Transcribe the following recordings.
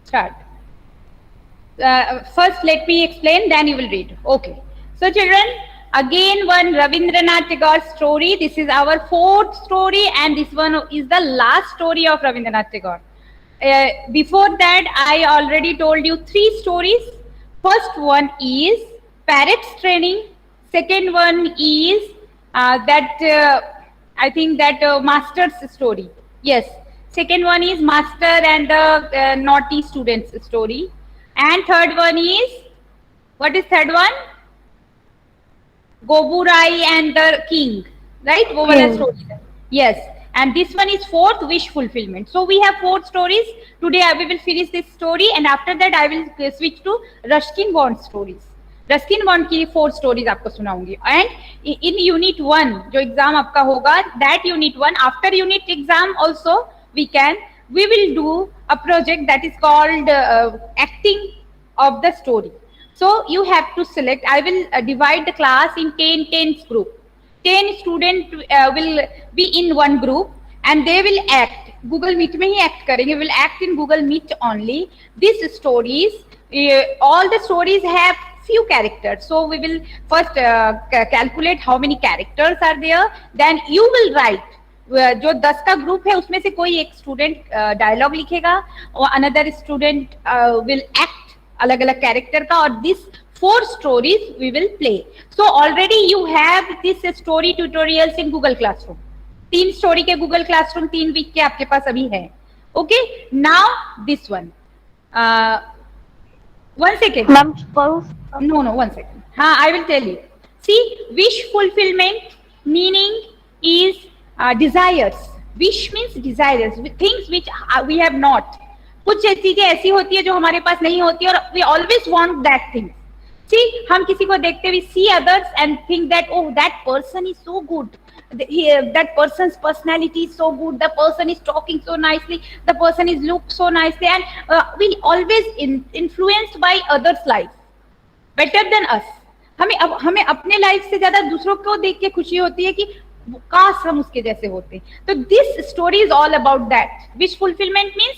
Start. First, let me explain, then you will read. Okay. So, children, again one Rabindranath Tagore story. This is our fourth story, and this one is the last story of Rabindranath Tagore. Before that, I already told you three stories. First one is parrots training. Second one is I think that master's story. Yes. Second one is master and the naughty students story. And third one is, what is third one? Goburai and the king, right? वो वाला story. Yes. And this one is fourth, wish fulfillment. So we have four stories. Today we will finish this story, and after that I will switch to Ruskin Bond stories. Ruskin bond की 4 stories आपको सुनाऊंगी. And in unit 1 जो exam आपका होगा, that unit 1 after unit exam also we will do a project that is called acting of the story. So you have to select. I will divide the class in 10 group. 10 student will be in one group and they will act. Google Meet में ही act करेंगे. Will act in Google Meet only. These stories, all the stories have few characters. So we will first calculate how many characters are there. Then you will write. जो 10 का group है उसमें से कोई एक student dialogue लिखेगा और another student will act अलग अलग कैरेक्टर का, और this 4 stories we will play. So already you have this story tutorials in Google classroom. 3 story के गूगल क्लासरूम 3 वीक के आपके पास अभी है. Okay, now this one. 1 second. No, 1 second. I will tell you. See, wish fulfillment meaning is desires. Wish means desires, things which we have not. कुछ चीजें ऐसी होती है जो हमारे पास नहीं होती और we always want that thing. See, हम किसी को देखते हुए see others and think that oh that person is so good, that person's personality is so good, the person is talking so nicely, the person is look so nicely, and we always influenced by others' life better than us. हमें अपने life से ज्यादा दूसरों को देख के खुशी होती है कि काश हम उसके जैसे होते. तो this story is all about that. Wish fulfilment means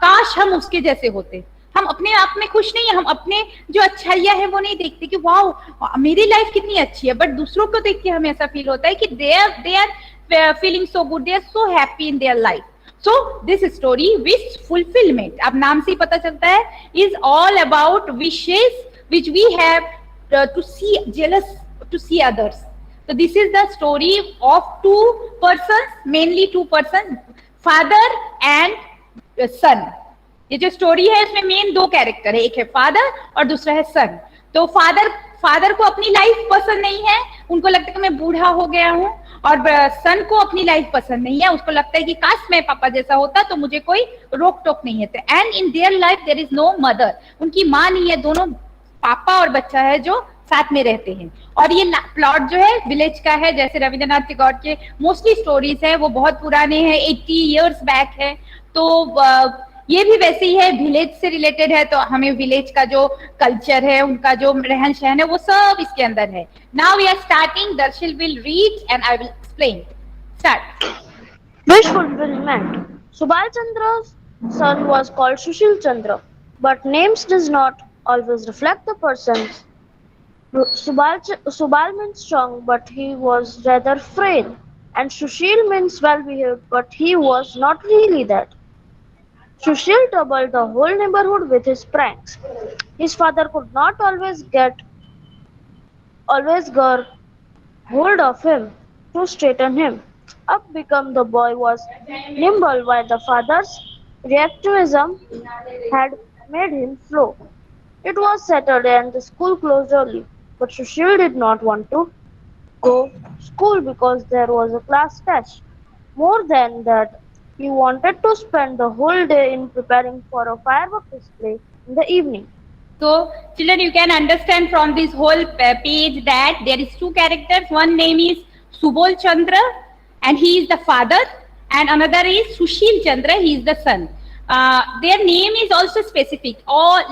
काश हम उसके जैसे होते. हम अपने आप में खुश नहीं है, हम अपने जो अच्छाइयां है वो नहीं देखते कि वाह मेरी लाइफ कितनी अच्छी है, बट दूसरों को देख के हमें ऐसा फील होता है कि they are feeling so good, they are so happy in their life. So this story wish fulfilment, अब नाम से ही पता चलता है, is all about wishes which we have to see jealous to see others. So this is the story of 2 persons, mainly 2 persons, father and son. ये जो story है इसमें मेन 2 कैरेक्टर है, एक है फादर और दूसरा है सन. तो फादर को अपनी लाइफ पसंद नहीं है, उनको लगता है कि मैं बूढ़ा हो गया हूँ, और सन को अपनी लाइफ पसंद नहीं है, उसको लगता है कि काश मैं पापा जैसा होता तो मुझे कोई रोक टोक नहीं है. And in their life there is no mother, उनकी माँ नहीं है, दोनों पापा और बच्चा है जो साथ में रहते हैं. और ये प्लॉट जो है विलेज का है, जैसे रविंद्रनाथ टैगोर के मोस्टली स्टोरीज है वो बहुत पुराने हैं, 80 years बैक है. तो ये भी वैसे ही है, विलेज से रिलेटेड है, तो हमें विलेज का जो कल्चर है, उनका जो रहन सहन है, वो सब इसके अंदर है. Now we are starting. Darshil will read and I will explain. Start. Wish fulfillment. Subal Chandra's son was called Sushil Chandra, but names does not always reflect the person's. Subal means strong, but he was rather frail, and Sushil means well-behaved, but he was not really that. Sushil troubled the whole neighborhood with his pranks. His father could not always get hold of him to straighten him up because the boy was nimble while the father's reactivism had made him slow. It was Saturday and the school closed early, but Sushil did not want to go to school because there was a class test. More than that, he wanted to spend the whole day in preparing for a firework display in the evening. So, children, you can understand from this whole page that there is 2 characters. One name is Subal Chandra, and he is the father, and another is Sushil Chandra, he is the son. Their name is also specific.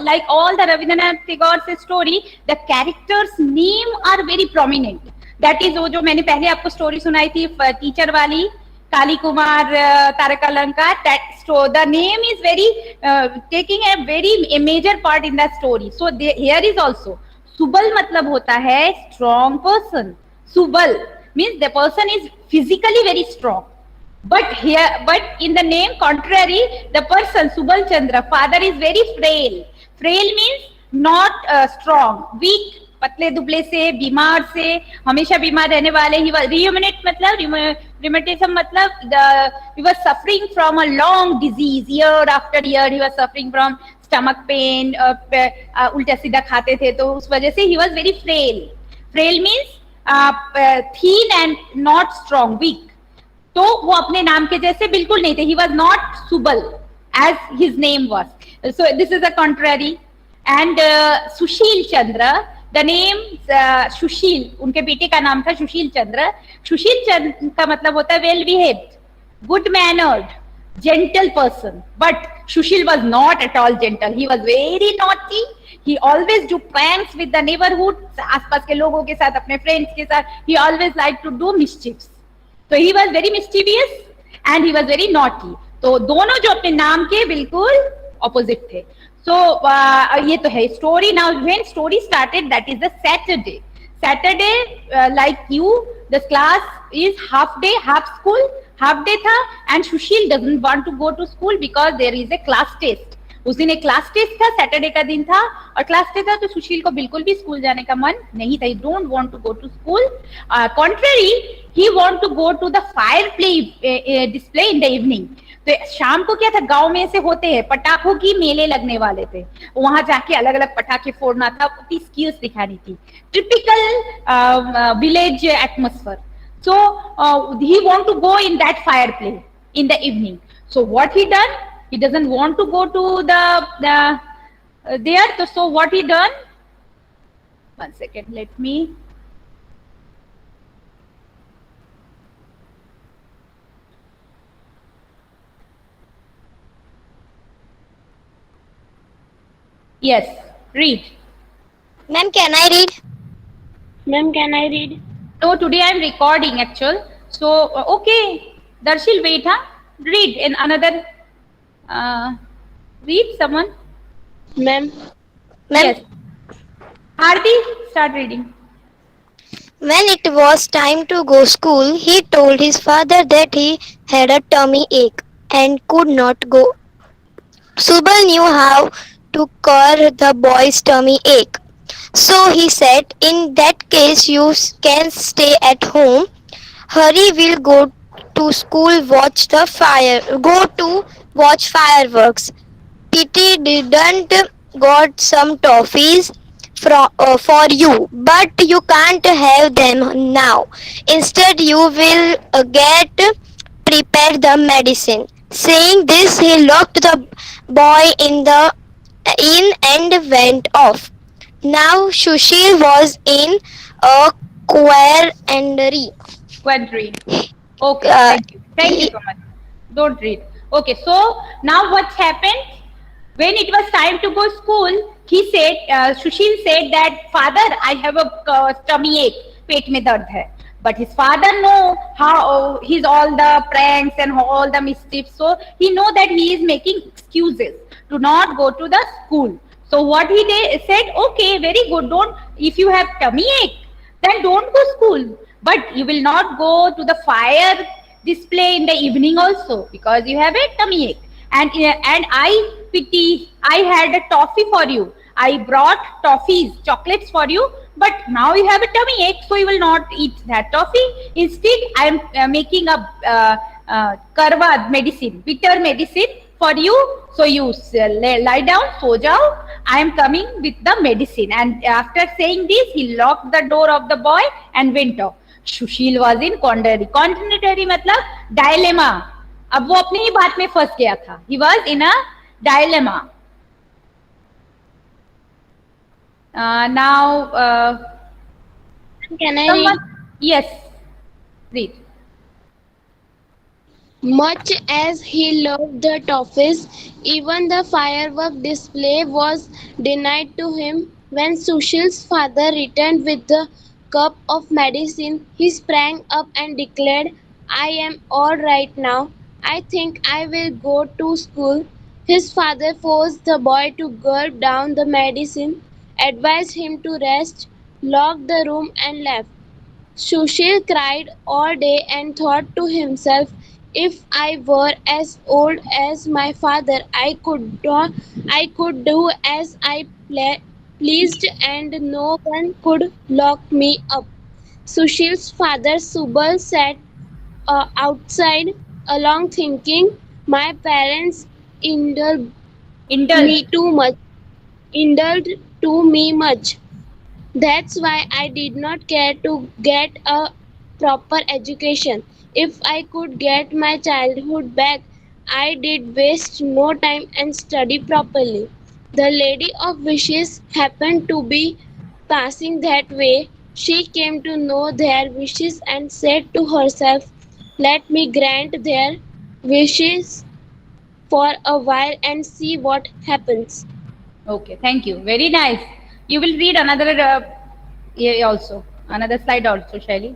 Like all the Rabindranath Tagore's story, the characters' name are very prominent. That is वो जो मैंने पहले आपको story सुनाई थी teacher वाली, Kali Kumar, Tarak Alanka. That the name is very taking a very a major part in the story. So here is also Subal मतलब होता है strong person. Subal means the person is physically very strong. But in the name contrary, the person Subal Chandra, father is very frail. Frail means not strong, weak, पतले दुबले से, बीमार से, हमेशा बीमार रहने वाले. ही वाज रियूमिनेट मतलब रिमेटिज्म मतलब he was suffering from a long disease. Year after year he was suffering from stomach pain. उल्टा सीधा खाते थे तो उस वजह से he was very frail. Frail means thin and not strong, weak. तो वो अपने नाम के जैसे बिल्कुल नहीं थे. He was not Subal as his name was. So this is a contrary. And Sushil Chandra, the name Sushil, उनके बेटे का नाम था सुशील चंद्र. सुशील चंद्र का मतलब होता है well behaved, good mannered, gentle person. But Sushil was not at all gentle. He was very naughty. He always do pranks with the neighborhood, आसपास के लोगों के साथ, अपने friends के साथ. He always liked to do mischiefs. So he was very mischievous and he was very naughty. तो दोनों जो अपने नाम के बिल्कुल opposite थे. So ये तो है story. Now when story started, that is the Saturday. Saturday, like you, the class is half day, half school, half day था, and Sushil doesn't want to go to school because there is a class test. उस दिन एक class test था, Saturday का दिन था और class test था, तो सुशील को बिल्कुल भी स्कूल जाने का मन नहीं था. He don't want to go to school. Contrary, he want to go to the fire play display in the evening. तो शाम को क्या था, गांव में ऐसे होते हैं, पटाखों की मेले लगने वाले थे, वहां जाके अलग अलग पटाखे फोड़ना था, अपनी स्किल्स दिखानी थी. Typical village atmosphere. So he want to go in that fire play in the evening. So what he done? He doesn't want to go to the there. So what he done? One second, let me. Yes, read. Ma'am, can I read? Ma'am, can I read? No, today I am recording actual. So okay, Darshil, wait, huh? Read in another. Read someone. Ma'am. Yes. Aarti, start reading. When it was time to go school, he told his father that he had a tummy ache and could not go. Subal knew how to cure the boy's tummy ache. So he said, in that case you can stay at home. Hurry will go to school, go to watch fireworks. Titi didn't got some toffees for you, but you can't have them now. Instead, you will get prepare the medicine. Saying this, he locked the boy in and went off. Now Sushil was in a quandary. Quadri. Okay, thank you so much. Don't read. Okay, so now what happened? When it was time to go school, he said, Sushil said that, father, I have a tummy ache, पेट में दर्द है. But his father know how he's all the pranks and all the mischiefs, so he know that he is making excuses to not go to the school. So what he said, okay, very good. Don't, if you have tummy ache, then don't go school. But you will not go to the fire display in the evening also because you have a tummy ache. And I pity, I had a toffee for you. I brought toffees, chocolates for you, but now you have a tummy ache, so you will not eat that toffee. Instead, I am making a karwa medicine, bitter medicine for you. So you lie down, so jao. I am coming with the medicine. And after saying this, he locked the door of the boy and went off. Sushil was in contrary मतलब dilemma. अब वो अपनी ही बात में फंस गया था. He was in a dilemma. Now Can I read? Yes, read. Much as he loved the toffees, even the firework display was denied to him. When Sushil's father returned with the cup of medicine, he sprang up and declared, I am all right now. I think I will go to school. His father forced the boy to gulp down the medicine, advised him to rest, locked the room, and left. Sushil cried all day and thought to himself, if I were as old as my father, I could do as I pleased and no one could lock me up. Sushil's father Subal sat outside along thinking, my parents indulged me Indulge. too much, indulged to me much. That's why I did not care to get a proper education. If I could get my childhood back, I did waste no time and study properly. The Lady of Wishes happened to be passing that way. She came to know their wishes and said to herself, let me grant their wishes for a while and see what happens. Okay, thank you. Very nice. You will read another also, another slide also, Shaili.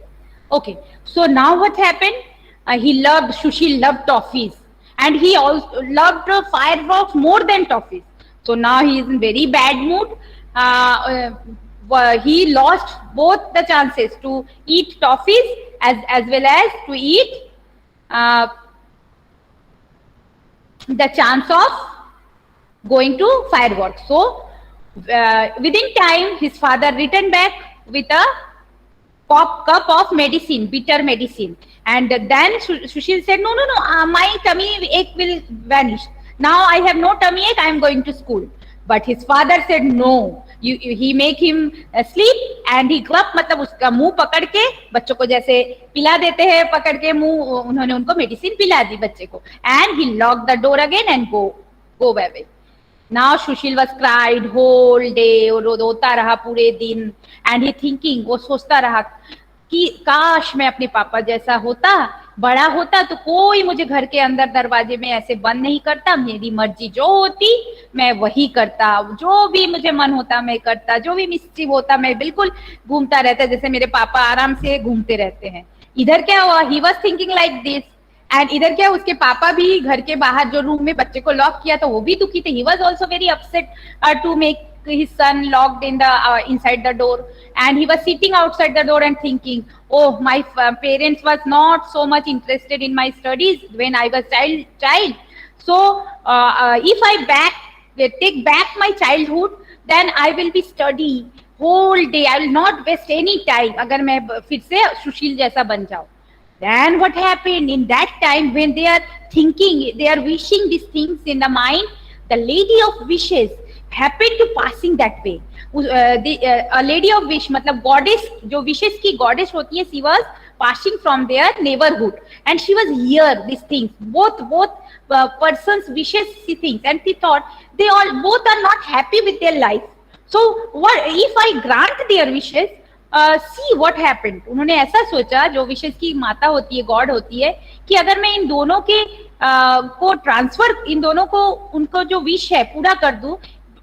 Okay, so now what happened? Sushil loved toffees, and he also loved fireworks more than toffees. So now he is in very bad mood. He lost both the chances to eat toffees as well as to eat uh, the chance of going to fireworks. So within time, his father returned back with a cup of medicine, bitter medicine. And then Sushil said, no, no, no, my tummy ache will vanish. Now I have no tummy ache, I am going to school. But his father said, no. He make him sleep and he club, मतलब उसका मुंह पकड़ के बच्चों को जैसे पिला देते हैं पकड़ के मुंह, उन्होंने उनको मेडिसिन पिला दी बच्चे को. And he locked the door again and go away. Now Sushil was cried whole day, और रोता रहा पूरे दिन. And he thinking, वो सोचता रहा कि काश मैं अपने पापा जैसा होता, बड़ा होता तो कोई मुझे घर के अंदर दरवाजे में ऐसे बंद नहीं करता, मेरी मर्जी जो होती मैं वही करता, जो भी मुझे मन होता मैं करता, जो भी मिस्चिफ होता मैं बिल्कुल घूमता रहता जैसे मेरे पापा आराम से घूमते रहते हैं. इधर क्या हुआ, he was thinking like this. And इधर क्या, उसके पापा भी घर के बाहर जो रूम में बच्चे को लॉक किया तो वो भी दुखी थे. He was also very upset to make his son locked in the inside the door, and he was sitting outside the door and thinking, oh, my parents was not so much interested in my studies when I was child. So if I take back my childhood, then I will be study whole day, I will not waste any time अगर मैं फिर से सुशील जैसा बन जाऊं. Then what happened in that time when they are thinking, they are wishing these things in the mind, the lady of wishes happened to passing that way. A lady of wish मतलब goddess, जो wishes की goddess होती है, she was passing from their neighborhood and she was here these things, both persons wishes she thinks, and she thought they all both are not happy with their life. So what if I grant their wishes, see what happened. उन्होंने ऐसा सोचा, जो विशेष की माता होती है, God होती है, कि अगर मैं इन दोनों के को ट्रांसफर, इन दोनों को उनको जो विश है पूरा कर दूं,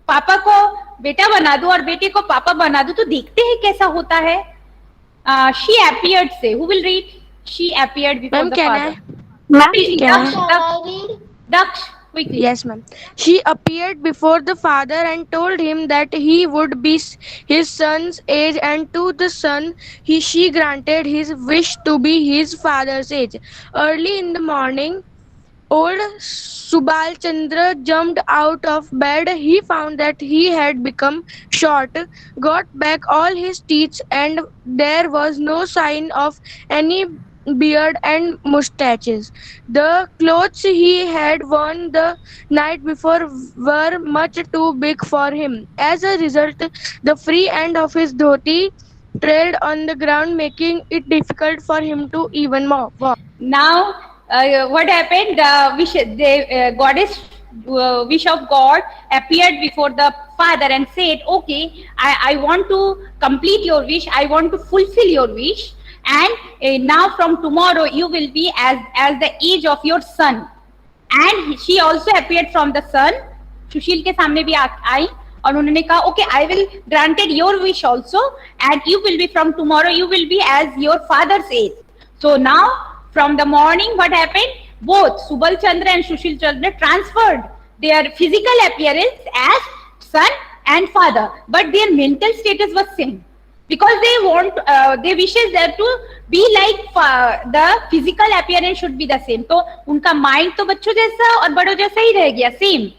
पापा को बेटा बना दूं और बेटे को पापा बना दूं, तो देखते हैं कैसा होता है. शी अपीयर्ड से, who will read? She appeared before the father. Daksh, quickly. Yes, ma'am. She appeared before the father and told him that he would be his son's age, and to the son she granted his wish to be his father's age. Early in the morning, old Subal Chandra jumped out of bed. He found that he had become short, got back all his teeth, and there was no sign of any beard and mustaches. The clothes he had worn the night before were much too big for him. As a result, the free end of his dhoti trailed on the ground, making it difficult for him to even walk. Now, what happened? The goddess, wish of God, appeared before the father and said, "Okay, I want to complete your wish. I want to fulfill your wish, and now from tomorrow you will be as the age of your son." And she also appeared from the sun. सुशील के सामने भी आई और उन्होंने कहा, "Okay, I will granted your wish also, and you will be from tomorrow. You will be as your father's age." So now From the morning, what happened? Both Subal Chandra and Sushil Chandra transferred their physical appearance as son and father, but their mental status was same, because they wishes that to be like the physical appearance should be the same. तो उनका mind तो बच्चों जैसा और बड़ों जैसा ही रह गया, same.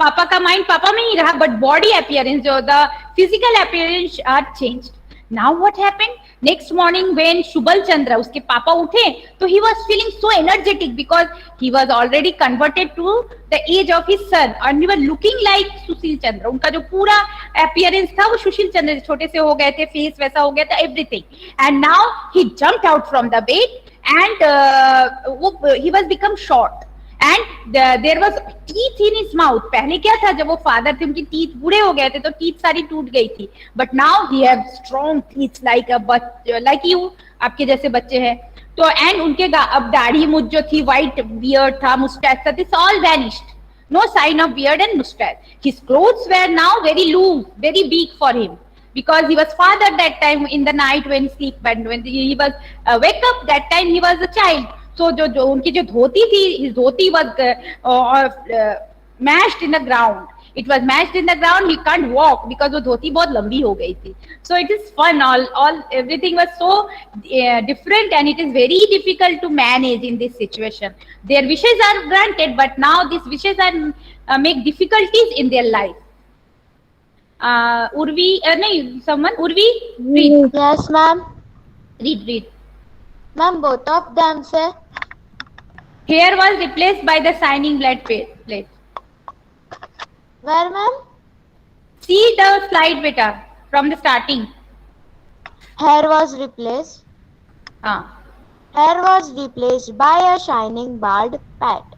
पापा का माइंड पापा में ही रहा, बट बॉडी अपीयरेंस जो the physical appearance are changed. Now what happened? Next morning when Shubal Chandra उसके पापा उठे तो he was feeling so energetic, because he was already converted to the age of his son and he was looking like Sushil Chandra. उनका जो पूरा appearance था वो सुशील चंद्र छोटे से हो गए थे, फेस वैसा हो गया था, everything. And now he jumped out from the bed and he was become short and there was teeth in his mouth. पहले क्या था, जब वो फादर थे उनकी टीथ बूढ़े हो गए थे तो टीथ सारी टूट गई थी, but now he have strong teeth like you, आपके जैसे बच्चे हैं. तो एंड उनके अब दाढ़ी मुझ जो थी, व्हाइट बियर्ड था, मुस्टैच था, this all vanished. No sign of beard and mustache. His clothes were now very loose, very big for him, because he was father that time in the night when he sleep, and when he was wake up that time he was a child. So जो उनकी जो धोती थी, his dhoti was mashed in the ground. It was mashed in the ground. He can't walk because वो धोती बहुत लंबी हो गई थी. So it is fun. All everything was so different, and it is very difficult to manage in this situation. Their wishes are granted, but now these wishes are make difficulties in their life. Urvi, Urvi, read. Yes, ma'am. Read. Ma'am, both of them say, Hair was replaced by the shining plate. where, ma'am? See the slide, beta, from the starting. Hair was replaced. Hair was replaced by a shining bald pate.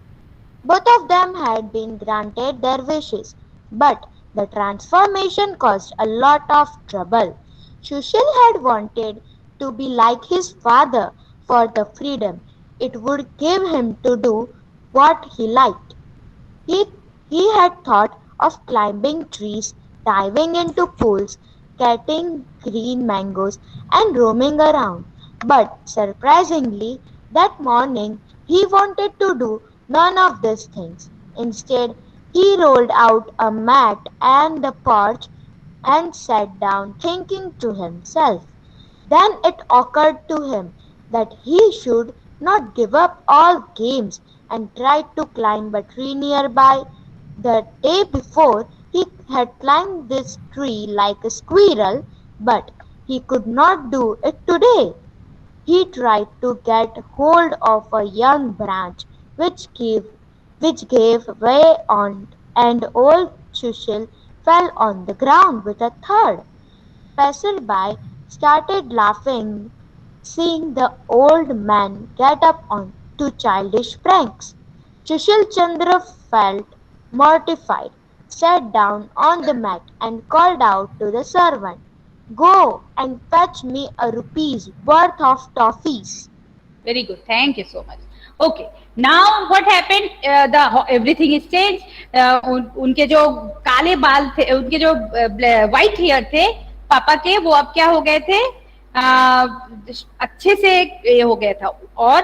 Both of them had been granted their wishes, but the transformation caused a lot of trouble. Sushil had wanted to be like his father for the freedom it would give him to do what he liked. He had thought of climbing trees, diving into pools, getting green mangoes, and roaming around. But surprisingly, that morning he wanted to do none of these things. Instead, he rolled out a mat on the porch and sat down, thinking to himself. Then it occurred to him that he should not give up all games and tried to climb a tree nearby. The day before, he had climbed this tree like a squirrel, but he could not do it today. He tried to get hold of a young branch which gave way on, and old Sushil fell on the ground with a thud. Passerby started laughing, seeing the old man get up on to childish pranks. Sushil Chandra felt mortified, sat down on the mat and called out to the servant, "Go and fetch me a rupee's worth of toffees." Very good. Thank you so much. Okay. Now what happened? Everything is changed. उनके जो काले बाल थे, उनके जो white hair थे पापा के, वो अब क्या हो गए थे? अच्छे से ये हो गया था. और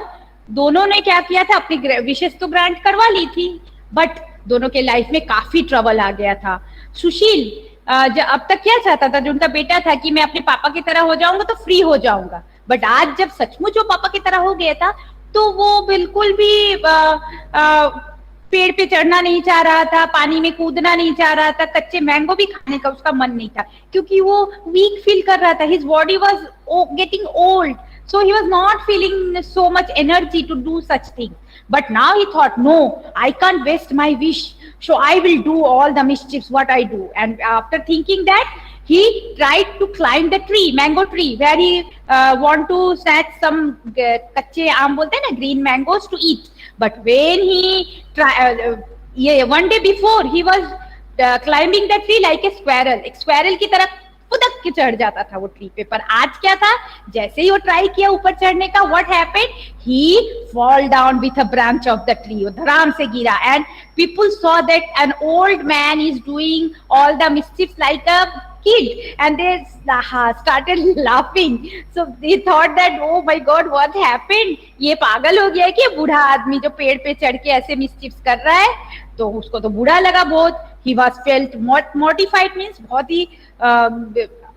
दोनों ने क्या किया था? अपनी विशेष तो ग्रांट करवा ली थी, बट दोनों के लाइफ में काफी ट्रबल आ गया था. सुशील अब तक क्या चाहता था, जो उनका बेटा था, कि मैं अपने पापा की तरह हो जाऊंगा तो फ्री हो जाऊंगा. बट आज जब सचमुच वो पापा की तरह हो गया था, तो वो बिल्कुल भी पेड़ पे चढ़ना नहीं चाह रहा था, पानी में कूदना नहीं चाह रहा था, कच्चे मैंगो भी खाने का उसका मन नहीं था, क्योंकि वो वीक फील कर रहा था. His body was getting old, so he was not feeling so much energy to do such things. But now he thought, no, I can't waste my wish, so I will do all the mischiefs what I do. And after thinking that, he tried to climb the tree, mango tree, where he want to snatch some kache aam bolte na, green mangoes to eat. But when he one day before, he was climbing the tree like a squirrel की तरह फुदक के चढ़ जाता था वो tree पे. पर आज क्या था, जैसे ही वो ट्राई किया ऊपर चढ़ने का, what happened? He fall down with a branch of the tree. वो धड़ाम से गिरा. And people saw that an old man is doing all the mischief like a kid, and they started laughing. So they thought that, oh my god, what happened? ये पागल हो गया है क्या, बूढ़ा आदमी जो पेड़ पे चढ़ के ऐसे मिसचिप्स कर रहा है? तो उसको तो बुरा लगा बहुत. He was felt mortified, means बहुत ही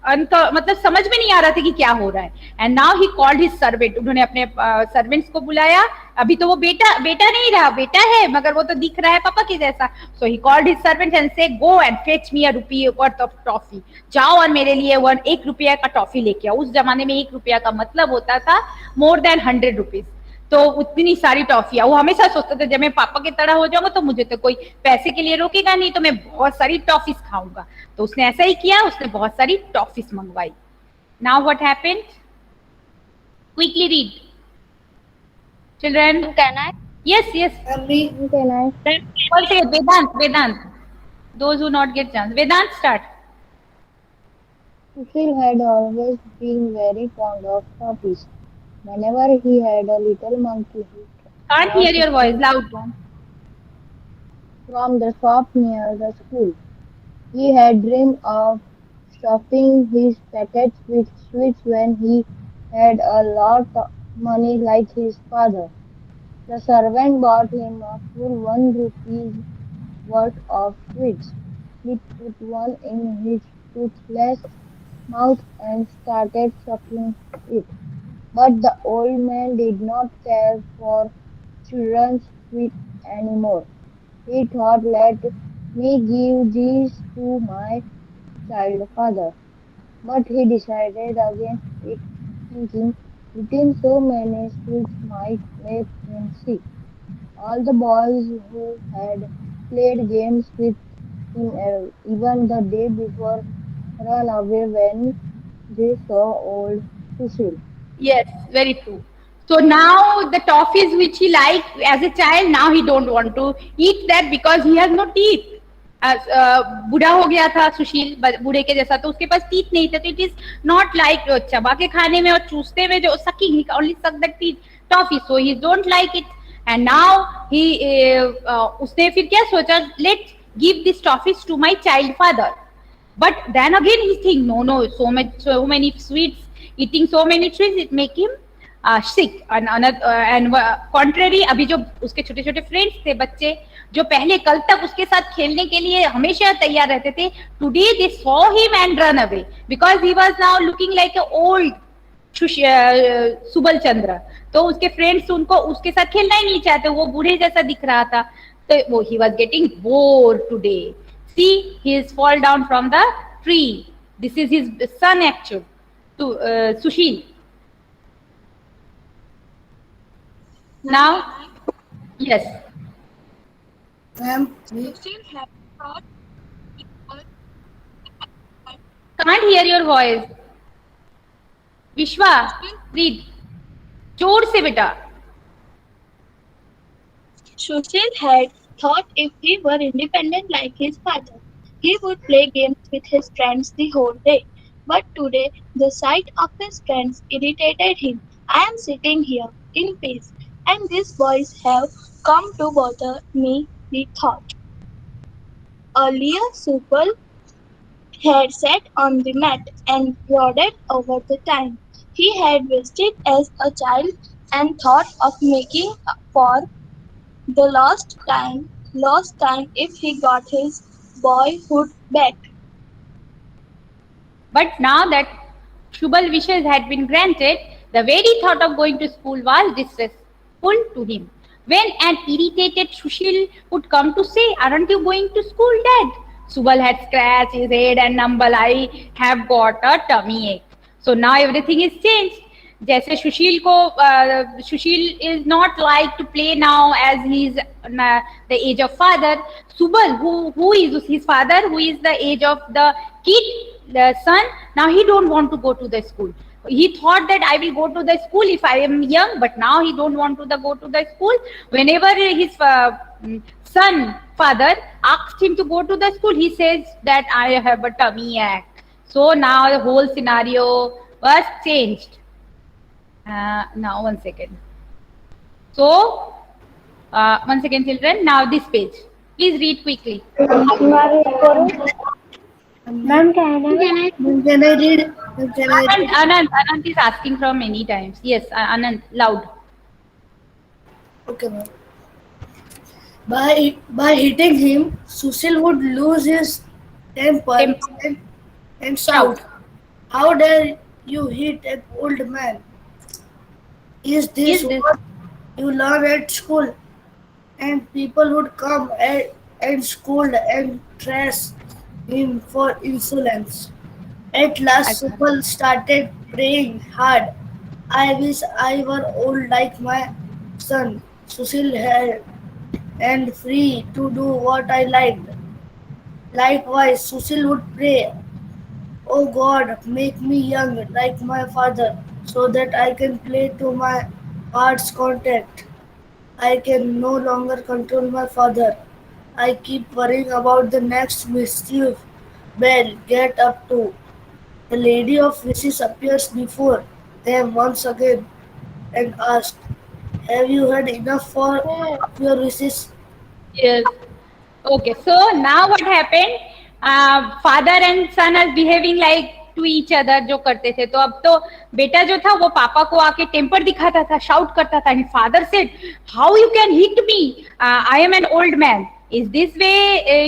मतलब समझ में नहीं आ रहा था कि क्या हो रहा है. And now he called his servant. उन्होंने अपने सर्वेंट्स को बुलाया. अभी तो वो बेटा नहीं रहा, बेटा है, मगर वो तो दिख रहा है पापा के जैसा. So he called his servant and said, go and fetch me a rupee worth of toffee. जाओ और मेरे लिए 1 रुपया का टॉफी लेके आओ. उस जमाने में 1 रुपया का मतलब होता था मोर देन 100 रुपीज. तो उतनी सारी टॉफियां. वो हमेशा सोचता था जब मैं पापा की तरह हो जाऊंगा तो मुझे तो कोई पैसे के लिए रोकेगा नहीं, तो मैं बहुत सारी टॉफीज खाऊंगा. तो उसने ऐसा ही किया, उसने बहुत सारी टॉफीज मंगवाई. Now what happened? Quickly read children. Can I? Yes. Can I? One second, Vedant. Those who not get chance. Vedant, start. Sushil had always been very fond of puppies. Whenever he had a little monkey, he Can't hear your voice. Loud. from the shop near the school. He had dreamed of stuffing his packets with sweets when he had a lot of money like his father. The servant bought him a full 1 rupee worth of sweets. He put one in his toothless mouth and started sucking it. But the old man did not care for children's sweets anymore. He thought, let me give these to my child father. But he decided against it, thinking eating so many sweets might make him sick. All the boys who had played games with him even the day before ran away when they saw old Sushil. Yes, very true. So now the toffees which he liked as a child, now he don't want to eat that because he has no teeth. बूढ़ा हो गया था सुशील, बूढ़े के जैसा, तो उसके पास teeth नहीं थे. तो इट इज नॉट लाइक चबा के खाने में और चूसते में जो sucking, only suck the teeth toffee. So he don't like it. And now he उसने फिर क्या सोचा, let give this toffees to my child father. But then again he think, no, so many sweets, eating so many treats, it make him sick. And contrary, अभी जो उसके छोटे छोटे friends थे, बच्चे जो पहले कल तक उसके साथ खेलने के लिए हमेशा तैयार रहते थे, today they saw him and run away because he was now looking like a old Subal चंद्र. तो उसके फ्रेंड्स उनको उसके साथ खेलना ही नहीं चाहते, वो बूढ़े जैसा दिख रहा था. तो वो he was getting bored today. See, he is fall down from the tree. This is his son actually, to Sushil. Now, yes. Can't hear your voice. Vishwa, read. जोर से बेटा. Sushil had thought if he were independent like his father, he would play games with his friends the whole day. But today, the sight of his friends irritated him. I am sitting here in peace, and these boys have come to bother me, he thought. Earlier, Subal had sat on the mat and brooded over the time he had wasted as a child and thought of making for the lost time if he got his boyhood back. But now that Shubal wishes had been granted, the very thought of going to school was distressful to him. When an irritated Sushil would come to say, aren't you going to school, Dad? Subal had scratched his head and mumbled, I have got a tummy ache. So now everything is changed. जैसे सुशील is not like to play now as he is the age of father. Subal, who is his father, who is the age of the kid, the son, now he don't want to go to the school. He thought that I will go to the school if I am young, but now he don't want to go to the school. Whenever his father asked him to go to the school, he says that I have a tummy ache. So now the whole scenario was changed. Now one second. So one second, children. Now this page. Please read quickly. Ma'am, can I? Can I read? Can I read? Anand is asking from many times. Yes, Anand, loud. Okay, ma'am. By hitting him, Sushil would lose his temper Temper. and Shout. shout, "How dare you hit an old man? Is this Is this? what you learn at school?" And people would come and scold and trash him for insolence. At last, Acha. Supal started praying hard. "I wish I were old like my son, Sushil had, and free to do what I liked." Likewise, Sushil would pray, "Oh God, make me young like my father, so that I can play to my heart's content. I can no longer control my father. I keep worrying about the next mischief Bell get up to." The Lady of Wishes appears before them once again and asks, "Have you had enough of your wishes?" Yes. Okay. So now what happened? Father and son are behaving like to each other जो करते थे. तो अब तो बेटा जो था वो पापा को आके टेम्पर दिखाता था, शाउट करता था. And father said, "How you can hit me? I am an old man. Is this way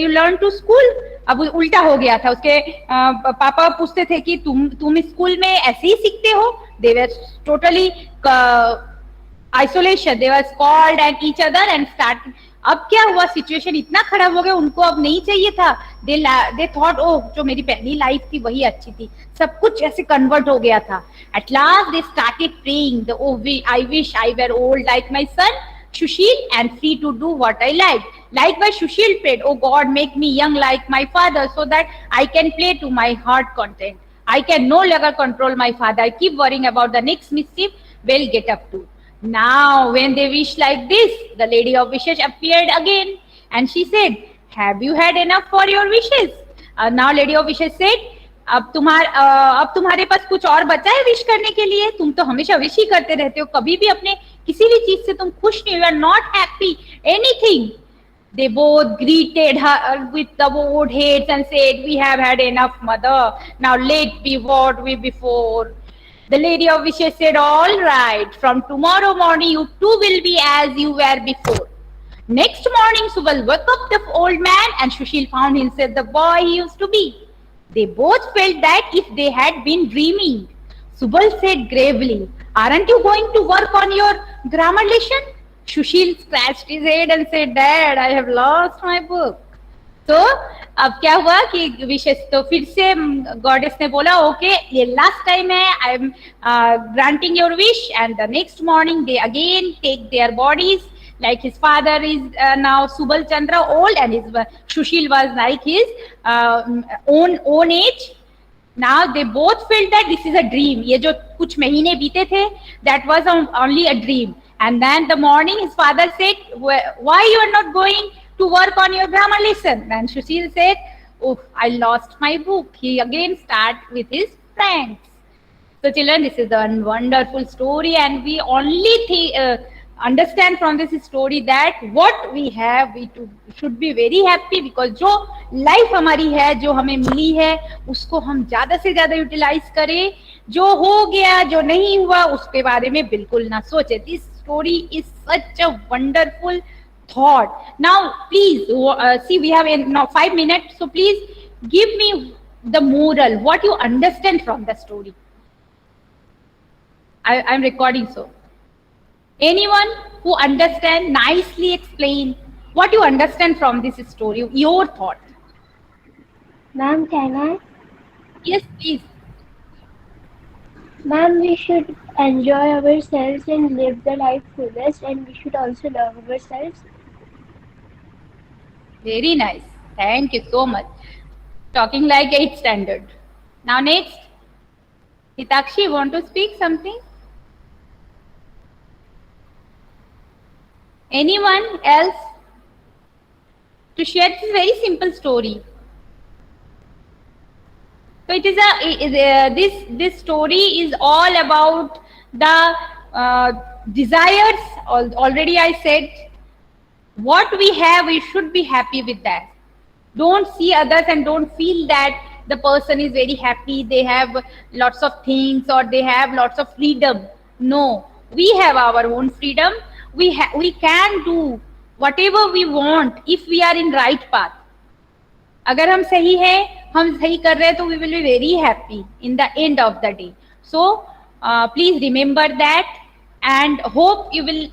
you learn to school?" अब उल्टा हो गया था. उसके पापा पूछते थे कि तुम स्कूल में ऐसे ही सीखते हो. They were totally isolation. They were called and each other and started. अब क्या हुआ, सिचुएशन इतना खराब हो गया, उनको अब नहीं चाहिए था. दे थॉट, ओह जो मेरी पहली लाइफ थी वही अच्छी थी. सब कुछ ऐसे कन्वर्ट हो गया था. At last they started praying, I wish I were old like my son Sushil and free to do what I like. Likewise, Sushil prayed, "Oh God, make me young like my father so that I can play to my heart content. I can no longer control my father. I keep worrying about the next mischief we'll get up to." Now, when they wished like this, the Lady of Wishes appeared again and she said, "Have you had enough for your wishes?" Now, Lady of Wishes said, अब तुम्हारे पास कुछ और बचा है wish करने के लिए? तुम तो हमेशा विश ही करते रहते हो, कभी भी अपने किसी भी चीज से तुम खुश नहीं हो. You are not happy anything. They both greeted her with the bowed heads and said, "We have had enough, mother. Now let be what we before." The Lady of Wishes said, "All right, from tomorrow morning you too will be as you were before." Next morning, Subal woke up the old man and Sushil found himself the boy he used to be. They both felt that if they had been dreaming. Subal said gravely, "Aren't you going to work on your grammar lesson?" Sushil scratched his head and said, "Dad, I have lost my book." तो अब क्या हुआ कि विशेष तो फिर से goddess ने बोला, ओके ये लास्ट टाइम है, I am granting your wish. And the next morning they again take their bodies. Like his father is now Subal Chandra old and his Sushil was like his own age. Now they both felt that this is a dream. ये जो कुछ महीने बीते थे, that was only a dream. And then the morning his father said, "Why you are not going to work on your grammar lesson?" And Sushil said, "Oh, I lost my book." He again start with his pranks. So children, this is a wonderful story and we only understand from this story that what we have, we should be very happy because जो life हमारी है, जो हमें मिली है, उसको हम ज्यादा से ज्यादा यूटिलाइज करें. जो हो गया, जो नहीं हुआ, उसके बारे में बिल्कुल ना सोचे. This story is such a wonderful thought. Now please see, we have now 5 minutes, so please give me the moral, what you understand from the story. I'm recording, so anyone who understand, nicely explain what you understand from this story, your thought. Ma'am, can I? Yes, please. Ma'am, we should enjoy ourselves and live the life fullest, and we should also love ourselves. Very nice. Thank you so much. Talking like 8th standard. Now next, Hitakshi, want to speak something? Anyone else to share this very simple story? So it is this story is all about the desires. Already I said, what we have, we should be happy with that. Don't see others and don't feel that the person is very happy, they have lots of things, or they have lots of freedom. No, we have our own freedom. We can do whatever we want if we are in right path. अगर हम सही है, हम सही कर रहे हैं, तो we will be very happy in the end of the day. So please remember that and hope you will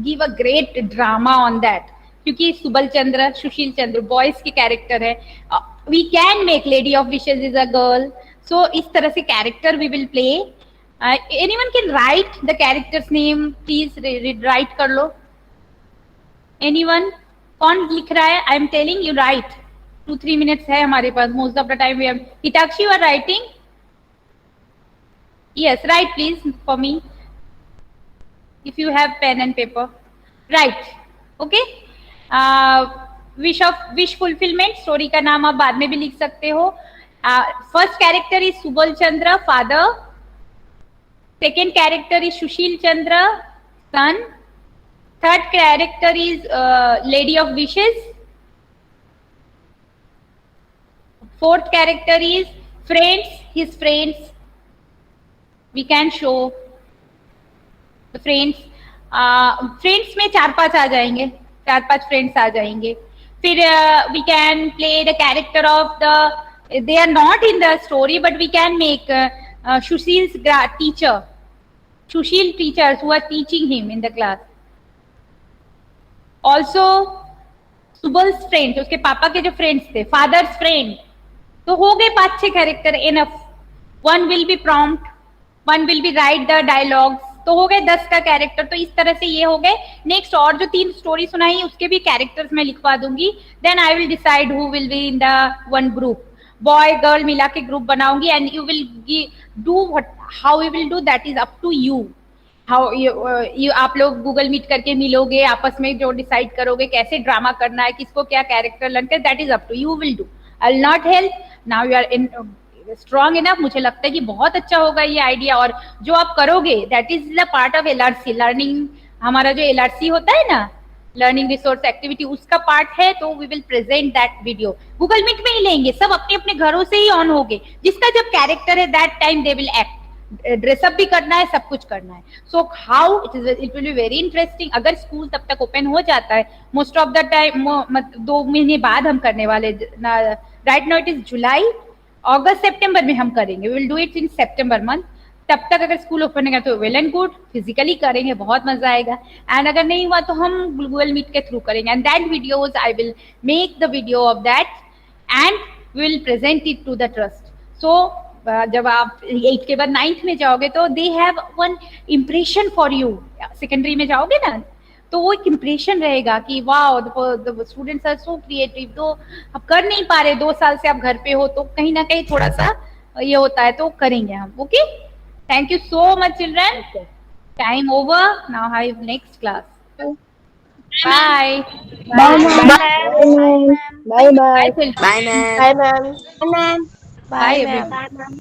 give a great drama on that. क्योंकि सुबल चंद्र, सुशील चंद्र बॉयज के कैरेक्टर है. We can make Lady of Wishes is a girl. So इस तरह से character we will play. Anyone can write the character's name, please write कर लो. Anyone? कौन लिख रहा है? I am telling you, write. 2-3 minutes है हमारे पास. Most of the time we have. Hitakshi, you are writing? Yes, write please for me. If you have pen and paper, write. Okay. Wish fulfillment. Story का नाम आप बाद में भी लिख सकते हो. First character is Subal Chandra, father. Second character is Sushil Chandra, son. Third character is Lady of Wishes. Fourth character is friends, his friends. We can show the friends. Friends में 4-5 आ जाएंगे, 4-5 friends आ जाएंगे. फिर we can play the character of the. They are not in the story, but we can make Sushil's teacher, Sushil teachers who are teaching him in the class. Also Subal's friends, उसके पापा के जो friends थे, father's friend. तो हो गए 5-6 character enough. One will be prompt, one will be right the dialogues. तो हो गए 10 का कैरेक्टर. तो इस तरह से ये हो गए. नेक्स्ट और जो 3 स्टोरी सुनाई उसके भी कैरेक्टर्स मैं लिखवा दूंगी. Then I will decide who will be in the one group. Boy girl मिला के ग्रुप बनाऊंगी and you will do how you will do that is up to you. How you आप लोग गूगल मीट करके मिलोगे, आपस में जो डिसाइड करोगे कैसे ड्रामा करना है, किसको क्या कैरेक्टर लगता है, that is up to you will do. I will not help. Now you are in strong enough. मुझे लगता है कि बहुत अच्छा होगा ये आइडिया. और जो आप करोगे that is the part of LRC learning. हमारा जो LRC होता है ना, लर्निंग रिसोर्स एक्टिविटी, उसका पार्ट है. तो we will present that video. Google meet में ही लेंगे, सब अपने अपने घरों से ही ऑन होंगे. जिसका जब कैरेक्टर है that time they will act. Dress up भी करना है, सब कुछ करना है. So how it will be very interesting. अगर स्कूल तब तक ओपन हो जाता है, मोस्ट ऑफ द टाइम 2 महीने बाद हम करने वाले. Right now it is July, अगस्त सितंबर में हम करेंगे. We will do it in सितंबर मंथ. तब तक अगर स्कूल ओपन होगा तो वेल एंड गुड, फिजिकली करेंगे, बहुत मजा आएगा. एंड अगर नहीं हुआ तो हम गूगल मीट के थ्रू करेंगे. And that videos I will make the video of that and we will present it to the trust. सो जब आप 8 के बाद 9th में जाओगे तो they have one impression for you. Secondary में जाओगे ना तो वो एक इम्प्रेशन रहेगा कि wow the students are so creative. तो अब कर नहीं पा रहे, 2 साल से आप घर पे हो, तो कहीं ना कहीं थोड़ा सा ये होता है. तो करेंगे हम. Okay, thank you so much children. Time over. Now have next class. Bye Bye, ma'am. Bye, bye. Bye Bye, ma'am. Bye everyone.